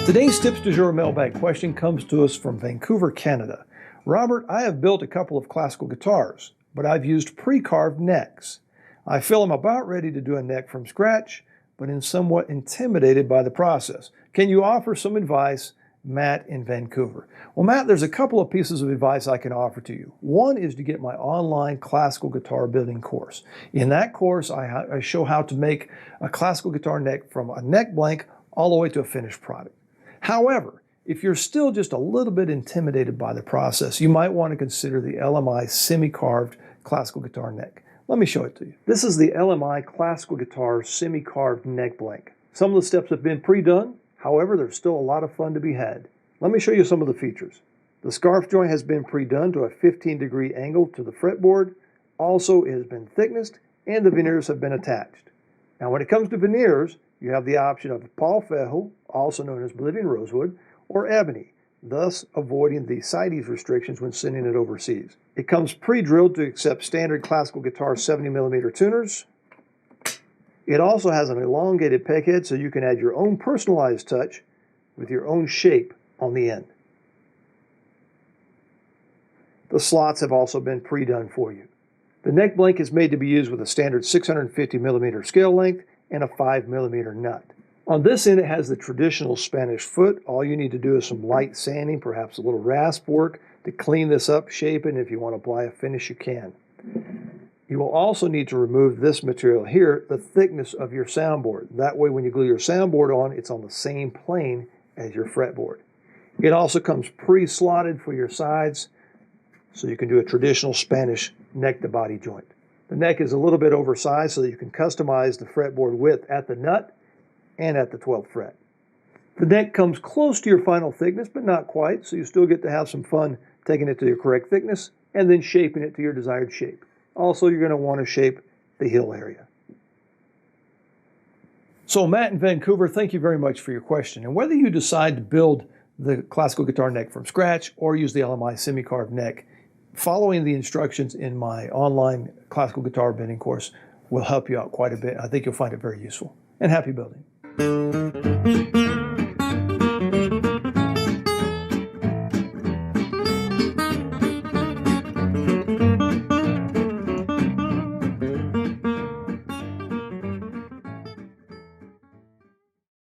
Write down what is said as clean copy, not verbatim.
Today's Tips du Jour mailbag question comes to us from Vancouver, Canada. Robert, I have built a couple of classical guitars, but I've used pre-carved necks. I feel I'm about ready to do a neck from scratch, but am somewhat intimidated by the process. Can you offer some advice? Matt in Vancouver. Well, Matt, there's a couple of pieces of advice I can offer to you. One is to get my online classical guitar building course. In that course, I show how to make a classical guitar neck from a neck blank all the way to a finished product. However, if you're still just a little bit intimidated by the process, you might want to consider the LMI semi-carved classical guitar neck. Let me show it to you. This is the LMI classical guitar semi-carved neck blank. Some of the steps have been pre-done. However, there's still a lot of fun to be had. Let me show you some of the features. The scarf joint has been pre-done to a 15-degree angle to the fretboard. Also, it has been thicknessed and the veneers have been attached. Now, when it comes to veneers, you have the option of Paul Fejo, also known as Bolivian rosewood, or ebony, thus avoiding the CITES restrictions when sending it overseas. It comes pre-drilled to accept standard classical guitar 70mm tuners. It also has an elongated peg head so you can add your own personalized touch with your own shape on the end. The slots have also been pre-done for you. The neck blank is made to be used with a standard 650mm scale length and a 5mm nut. On this end, it has the traditional Spanish foot. All you need to do is some light sanding, perhaps a little rasp work to clean this up, shape it, and if you want to apply a finish, you can. You will also need to remove this material here, the thickness of your soundboard. That way, when you glue your soundboard on, it's on the same plane as your fretboard. It also comes pre-slotted for your sides, so you can do a traditional Spanish neck-to-body joint. The neck is a little bit oversized so that you can customize the fretboard width at the nut and at the 12th fret. The neck comes close to your final thickness, but not quite, so you still get to have some fun taking it to your correct thickness and then shaping it to your desired shape. Also, you're going to want to shape the heel area. So Matt in Vancouver, thank you very much for your question. And whether you decide to build the classical guitar neck from scratch or use the LMI semi-carved neck, following the instructions in my online classical guitar bending course will help you out quite a bit. I think you'll find it very useful. And happy building.